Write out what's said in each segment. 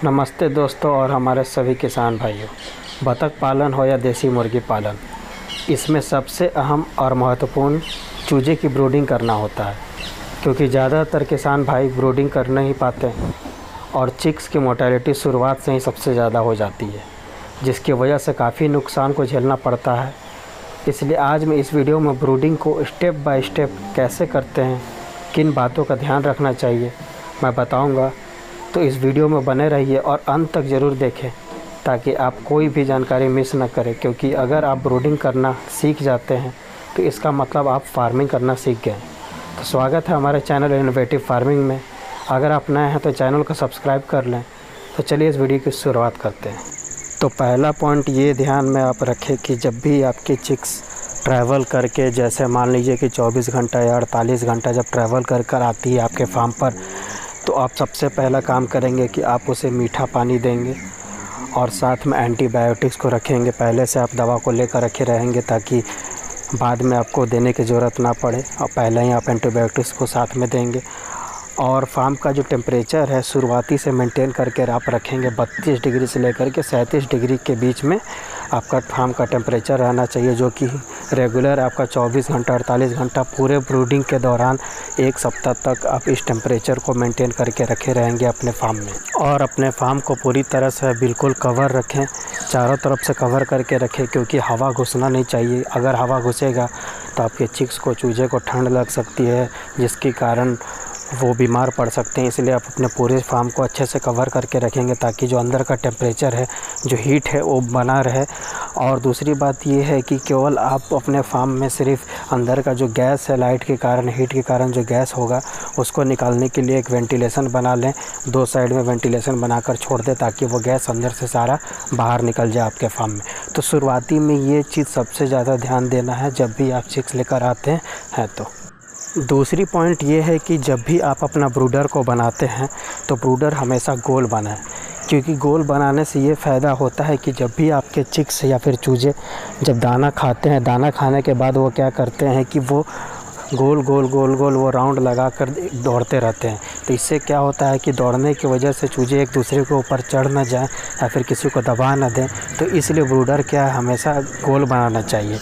नमस्ते दोस्तों और हमारे सभी किसान भाइयों। बतख पालन हो या देसी मुर्गी पालन, इसमें सबसे अहम और महत्वपूर्ण चूजे की ब्रूडिंग करना होता है, क्योंकि ज़्यादातर किसान भाई ब्रूडिंग कर नहीं पाते हैं और चिक्स की मोर्टेलिटी शुरुआत से ही सबसे ज़्यादा हो जाती है, जिसकी वजह से काफ़ी नुकसान को झेलना पड़ता है। इसलिए आज मैं इस वीडियो में ब्रूडिंग को स्टेप बाय स्टेप कैसे करते हैं, किन बातों का ध्यान रखना चाहिए, मैं बताऊंगा। तो इस वीडियो में बने रहिए और अंत तक ज़रूर देखें ताकि आप कोई भी जानकारी मिस ना करें, क्योंकि अगर आप ब्रूडिंग करना सीख जाते हैं तो इसका मतलब आप फार्मिंग करना सीख गए। तो स्वागत है हमारे चैनल इनोवेटिव फार्मिंग में। अगर आप नए हैं तो चैनल को सब्सक्राइब कर लें। तो चलिए इस वीडियो की शुरुआत करते हैं। तो पहला पॉइंट ये ध्यान में आप रखें कि जब भी आपकी चिक्स ट्रैवल करके, जैसे मान लीजिए कि 24 घंटा या 48 घंटा जब ट्रैवल कर आती है आपके फार्म पर, तो आप सबसे पहला काम करेंगे कि आप उसे मीठा पानी देंगे और साथ में एंटीबायोटिक्स को रखेंगे। पहले से आप दवा को लेकर रखे रहेंगे ताकि बाद में आपको देने की ज़रूरत ना पड़े, और पहले ही आप एंटीबायोटिक्स को साथ में देंगे। और फार्म का जो टेम्परेचर है शुरुआती से मेंटेन करके आप रखेंगे। 32 डिग्री से लेकर के 37 डिग्री के बीच में आपका फार्म का टेम्परेचर रहना चाहिए, जो कि रेगुलर आपका 24 घंटा 48 घंटा पूरे ब्रूडिंग के दौरान 1 सप्ताह तक आप इस टेम्परेचर को मेंटेन करके रखे रहेंगे अपने फार्म में। और अपने फार्म को पूरी तरह से बिल्कुल कवर रखें, चारों तरफ से कवर करके रखें, क्योंकि हवा घुसना नहीं चाहिए। अगर हवा घुसेगा तो आपके चिक्स को, चूजे को ठंड लग सकती है, जिसके कारण वो बीमार पड़ सकते हैं। इसलिए आप अपने पूरे फार्म को अच्छे से कवर करके रखेंगे ताकि जो अंदर का टेम्परेचर है, जो हीट है, वो बना रहे। और दूसरी बात ये है कि केवल आप अपने फार्म में सिर्फ अंदर का जो गैस है, लाइट के कारण, हीट के कारण जो गैस होगा, उसको निकालने के लिए एक वेंटिलेशन बना लें। 2 साइड में वेंटिलेशन बनाकर छोड़ दें ताकि वो गैस अंदर से सारा बाहर निकल जाए आपके फार्म में। तो शुरुआती में ये चीज़ सबसे ज़्यादा ध्यान देना है जब भी आप चिक्स लेकर आते हैं। तो दूसरी पॉइंट ये है कि जब भी आप अपना ब्रूडर को बनाते हैं तो ब्रूडर हमेशा गोल बनाएं, क्योंकि गोल बनाने से ये फ़ायदा होता है कि जब भी आपके चिक्स या फिर चूजे जब दाना खाते हैं, दाना खाने के बाद वो क्या करते हैं कि वो गोल गोल गोल गोल वो राउंड लगा कर दौड़ते रहते हैं। तो इससे क्या होता है कि दौड़ने की वजह से चूजे एक दूसरे के ऊपर चढ़ ना जाएं या फिर किसी को दबा ना दें। तो इसलिए ब्रूडर क्या है, हमेशा गोल बनाना चाहिए।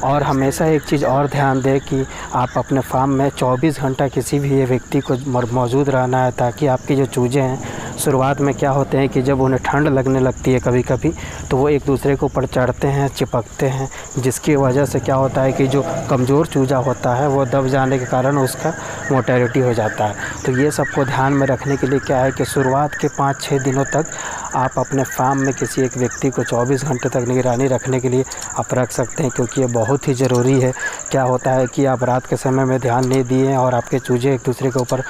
और हमेशा एक चीज़ और ध्यान दें कि आप अपने फार्म में 24 घंटा किसी भी व्यक्ति को मौजूद रहना है, ताकि आपके जो चूजे हैं शुरुआत में क्या होते हैं कि जब उन्हें ठंड लगने लगती है कभी कभी, तो वो एक दूसरे के ऊपर चढ़ते हैं, चिपकते हैं, जिसकी वजह से क्या होता है कि जो कमज़ोर चूजा होता है वो दब जाने के कारण उसका मोर्टेलिटी हो जाता है। तो ये सबको ध्यान में रखने के लिए क्या है कि शुरुआत के 5-6 दिनों तक आप अपने फार्म में किसी एक व्यक्ति को 24 घंटे तक निगरानी रखने के लिए आप रख सकते हैं, क्योंकि ये बहुत ही ज़रूरी है। क्या होता है कि आप रात के समय में ध्यान नहीं दिए और आपके चूजे एक दूसरे के ऊपर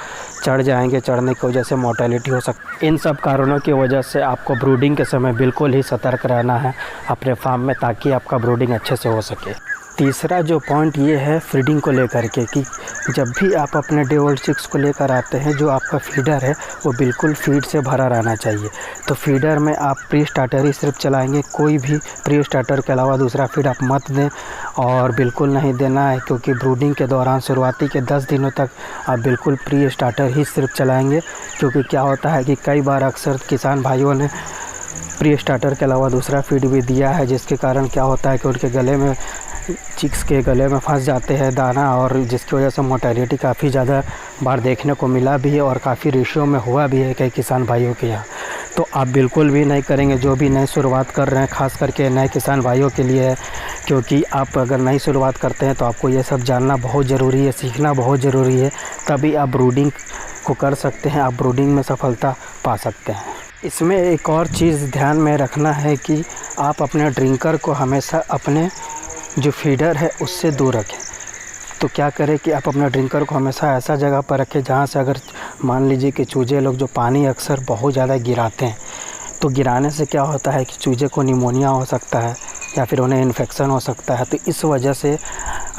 चढ़ जाएंगे, चढ़ने की वजह से मोर्टेलिटी हो सकती है। इन सब कारणों की वजह से आपको ब्रूडिंग के समय बिल्कुल ही सतर्क रहना है अपने फार्म में, ताकि आपका ब्रूडिंग अच्छे से हो सके। तीसरा जो पॉइंट ये है फीडिंग को लेकर के, कि जब भी आप अपने डे ओल्ड चिक्स को लेकर आते हैं, जो आपका फीडर है वो बिल्कुल फीड से भरा रहना चाहिए। तो फीडर में आप प्री स्टार्टर ही सिर्फ चलाएंगे, कोई भी प्री स्टार्टर के अलावा दूसरा फीड आप मत दें, और बिल्कुल नहीं देना है, क्योंकि ब्रूडिंग के दौरान शुरुआती के 10 दिनों तक आप बिल्कुल प्री स्टार्टर ही सिर्फ चलाएँगे। क्योंकि क्या होता है कि कई बार अक्सर किसान भाइयों ने प्री स्टार्टर के अलावा दूसरा फीड भी दिया है, जिसके कारण क्या होता है कि उनके गले में, चिक्स के गले में फंस जाते हैं दाना, और जिसकी वजह से मोर्टेलिटी काफ़ी ज़्यादा बार देखने को मिला भी है और काफ़ी रेशियो में हुआ भी है कई किसान भाइयों के यहाँ। तो आप बिल्कुल भी नहीं करेंगे, जो भी नए शुरुआत कर रहे हैं, ख़ास करके नए किसान भाइयों के लिए है, क्योंकि आप अगर नई शुरुआत करते हैं तो आपको ये सब जानना बहुत ज़रूरी है, सीखना बहुत ज़रूरी है, तभी आप ब्रूडिंग को कर सकते हैं, आप ब्रूडिंग में सफलता पा सकते हैं। इसमें एक और चीज़ ध्यान में रखना है कि आप अपने ड्रिंकर को हमेशा अपने जो फीडर है उससे दूर रखें। तो क्या करें कि आप अपना ड्रिंकर को हमेशा ऐसा जगह पर रखें जहाँ से, अगर मान लीजिए कि चूजे लोग जो पानी अक्सर बहुत ज़्यादा गिराते हैं, तो गिराने से क्या होता है कि चूजे को निमोनिया हो सकता है या फिर उन्हें इन्फेक्शन हो सकता है। तो इस वजह से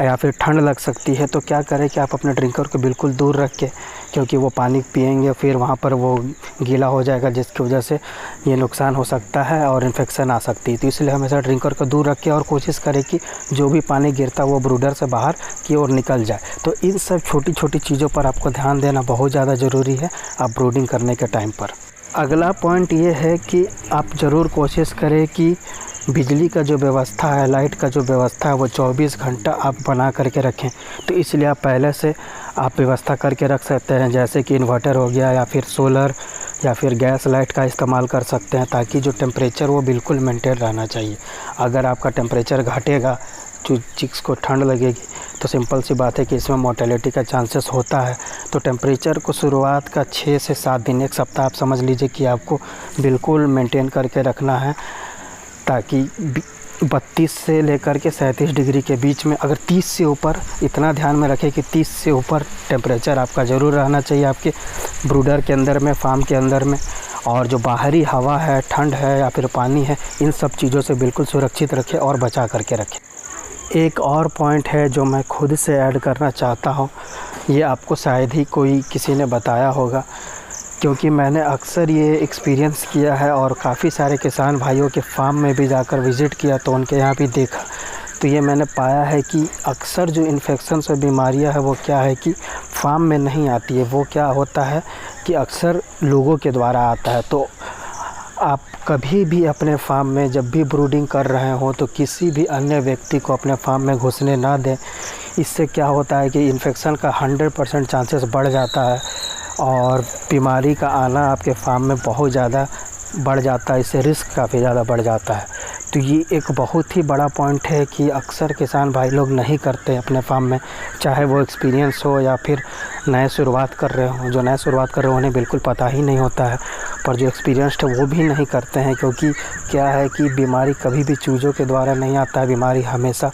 या फिर ठंड लग सकती है। तो क्या करें कि आप अपने ड्रिंकर को बिल्कुल दूर रख के, क्योंकि वो पानी पिएंगे फिर वहाँ पर वो गीला हो जाएगा, जिसकी वजह से ये नुकसान हो सकता है और इन्फेक्शन आ सकती है। तो इसलिए हमेशा ड्रिंकर को दूर रखें और कोशिश करें कि जो भी पानी गिरता है वो ब्रूडर से बाहर की ओर निकल जाए। तो इन सब छोटी छोटी चीज़ों पर आपको ध्यान देना बहुत ज़्यादा ज़रूरी है आप ब्रूडिंग करने के टाइम पर। अगला पॉइंट ये है कि आप ज़रूर कोशिश करें कि बिजली का जो व्यवस्था है, लाइट का जो व्यवस्था है वो 24 घंटा आप बना करके रखें। तो इसलिए आप पहले से आप व्यवस्था करके रख सकते हैं, जैसे कि इन्वर्टर हो गया या फिर सोलर या फिर गैस लाइट का इस्तेमाल कर सकते हैं, ताकि जो टेम्परेचर वो बिल्कुल मेंटेन रहना चाहिए। अगर आपका टेम्परेचर घटेगा, जो चिक्स को ठंड लगेगी, तो सिंपल सी बात है कि इसमें मोर्टेलिटी का चांसेस होता है। तो टेम्परेचर को शुरुआत का 6 से 7 दिन, 1 सप्ताह आप समझ लीजिए कि आपको बिल्कुल मेंटेन करके रखना है, ताकि 32 से लेकर के 37 डिग्री के बीच में, अगर 30 से ऊपर, इतना ध्यान में रखें कि 30 से ऊपर टेम्परेचर आपका ज़रूर रहना चाहिए आपके ब्रूडर के अंदर में, फार्म के अंदर में। और जो बाहरी हवा है, ठंड है या फिर पानी है, इन सब चीज़ों से बिल्कुल सुरक्षित रखें और बचा करके रखें। एक और पॉइंट है जो मैं खुद से ऐड करना चाहता हूँ, ये आपको शायद ही कोई किसी ने बताया होगा, क्योंकि मैंने अक्सर ये एक्सपीरियंस किया है और काफ़ी सारे किसान भाइयों के फार्म में भी जाकर विज़िट किया, तो उनके यहाँ भी देखा। तो ये मैंने पाया है कि अक्सर जो इन्फेक्शन और बीमारियां है वो क्या है कि फार्म में नहीं आती है, वो क्या होता है कि अक्सर लोगों के द्वारा आता है। तो आप कभी भी अपने फार्म में जब भी ब्रूडिंग कर रहे हो तो किसी भी अन्य व्यक्ति को अपने फार्म में घुसने ना दें। इससे क्या होता है कि इन्फेक्शन का 100% चांसेस बढ़ जाता है और बीमारी का आना आपके फार्म में बहुत ज़्यादा बढ़ जाता है, इससे रिस्क काफ़ी ज़्यादा बढ़ जाता है। तो ये एक बहुत ही बड़ा पॉइंट है कि अक्सर किसान भाई लोग नहीं करते अपने फार्म में, चाहे वो एक्सपीरियंस हो या फिर नए शुरुआत कर रहे हों। जो नए शुरुआत कर रहे हो उन्हें बिल्कुल पता ही नहीं होता है, पर जो एक्सपीरियंस्ड है वो भी नहीं करते हैं, क्योंकि क्या है कि बीमारी कभी भी चूज़ों के द्वारा नहीं आता है, बीमारी हमेशा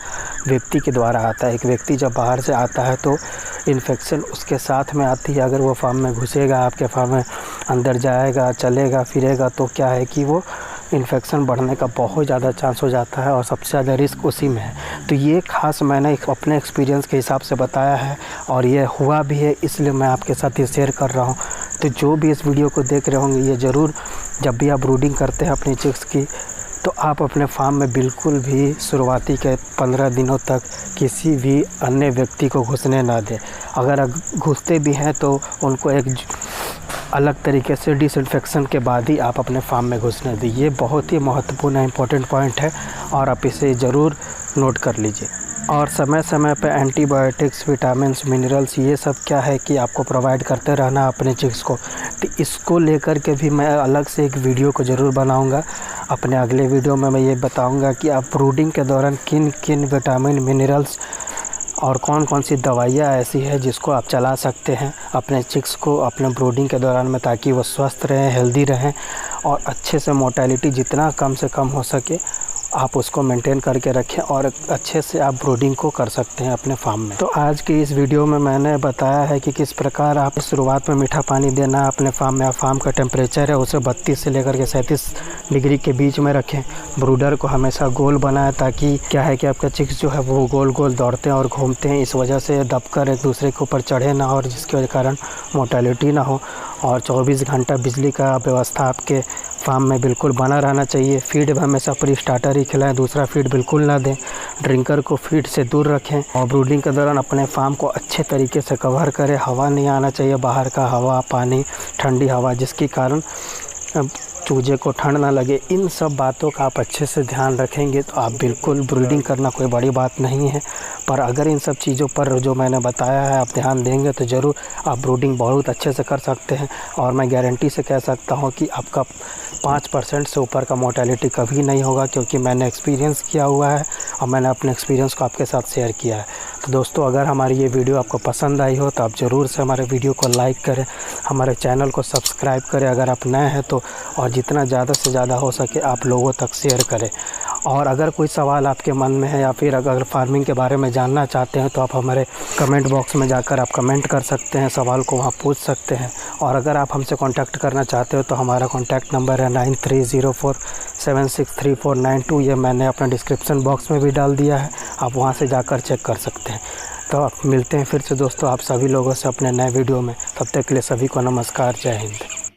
व्यक्ति के द्वारा आता है। एक व्यक्ति जब बाहर से आता है तो इन्फेक्शन उसके साथ में आती है। अगर वो फार्म में घुसेगा, आपके फार्म में अंदर जाएगा, चलेगा फिरेगा, तो क्या है कि वो इन्फेक्शन बढ़ने का बहुत ज़्यादा चांस हो जाता है और सबसे ज़्यादा रिस्क उसी में है। तो ये ख़ास मैंने अपने एक्सपीरियंस के हिसाब से बताया है और ये हुआ भी है, इसलिए मैं आपके साथ ये शेयर कर रहा हूँ। तो जो भी इस वीडियो को देख रहे होंगे, ये ज़रूर जब भी आप ब्रूडिंग करते हैं अपनी चिक्स की, तो आप अपने फार्म में बिल्कुल भी शुरुआती के 15 दिनों तक किसी भी अन्य व्यक्ति को घुसने ना दें। अगर घुसते भी हैं तो उनको एक अलग तरीके से डिसइंफेक्शन के बाद ही आप अपने फार्म में घुसने दें। ये बहुत ही महत्वपूर्ण इम्पोर्टेंट पॉइंट है और आप इसे ज़रूर नोट कर लीजिए। और समय समय पे एंटीबायोटिक्स, विटामिन्स, मिनरल्स, ये सब क्या है कि आपको प्रोवाइड करते रहना अपने चिक्स को। तो इसको लेकर के भी मैं अलग से एक वीडियो को ज़रूर बनाऊंगा। अपने अगले वीडियो में मैं ये बताऊंगा कि आप ब्रूडिंग के दौरान किन किन विटामिन, मिनरल्स और कौन कौन सी दवाइयाँ ऐसी है जिसको आप चला सकते हैं अपने चिक्स को अपने ब्रूडिंग के दौरान में, ताकि वो स्वस्थ रहें, हेल्दी रहें और अच्छे से मोर्टेलिटी जितना कम से कम हो सके आप उसको मेंटेन करके रखें और अच्छे से आप ब्रूडिंग को कर सकते हैं अपने फार्म में। तो आज की इस वीडियो में मैंने बताया है कि किस प्रकार आप शुरुआत में मीठा पानी देना है अपने फार्म में। फार्म का टेम्परेचर है उसे 32 से लेकर के 37 डिग्री के बीच में रखें। ब्रूडर को हमेशा गोल बनाएं, ताकि क्या है कि आपका चिक्स जो है वो गोल गोल दौड़ते हैं और घूमते हैं, इस वजह से दबकर एक दूसरे के ऊपर चढ़े ना और जिसके कारण मोर्टेलिटी ना हो। और 24 घंटा बिजली का व्यवस्था आपके फार्म में बिल्कुल बना रहना चाहिए। फीड हमेशा प्री स्टार्टर ही खिलाएं, दूसरा फीड बिल्कुल ना दें। ड्रिंकर को फीड से दूर रखें और ब्रूडिंग के दौरान अपने फार्म को अच्छे तरीके से कवर करें। हवा नहीं आना चाहिए, बाहर का हवा, पानी, ठंडी हवा, जिसके कारण चूजे को ठंड ना लगे। इन सब बातों का आप अच्छे से ध्यान रखेंगे तो आप बिल्कुल ब्रीडिंग करना कोई बड़ी बात नहीं है। पर अगर इन सब चीज़ों पर जो मैंने बताया है आप ध्यान देंगे तो ज़रूर आप ब्रीडिंग बहुत अच्छे से कर सकते हैं। और मैं गारंटी से कह सकता हूँ कि आपका 5% से ऊपर का मोर्टेलिटी कभी नहीं होगा, क्योंकि मैंने एक्सपीरियंस किया हुआ है और मैंने अपने एक्सपीरियंस को आपके साथ शेयर किया है। तो दोस्तों, अगर हमारी ये वीडियो आपको पसंद आई हो तो आप ज़रूर से हमारे वीडियो को लाइक करें, हमारे चैनल को सब्सक्राइब करें अगर आप नए हैं तो, और जितना ज़्यादा से ज़्यादा हो सके आप लोगों तक शेयर करें। और अगर कोई सवाल आपके मन में है या फिर अगर फार्मिंग के बारे में जानना चाहते हैं तो आप हमारे कमेंट बॉक्स में जाकर आप कमेंट कर सकते हैं, सवाल को वहाँ पूछ सकते हैं। और अगर आप हमसे कांटेक्ट करना चाहते हो तो हमारा कांटेक्ट नंबर है 9304763492। ये मैंने अपना डिस्क्रिप्शन बॉक्स में भी डाल दिया है, आप वहाँ से जाकर चेक कर सकते हैं। तो आप मिलते हैं फिर से दोस्तों आप सभी लोगों से अपने नए वीडियो में। तब तक के लिए सभी को नमस्कार, जय हिंद।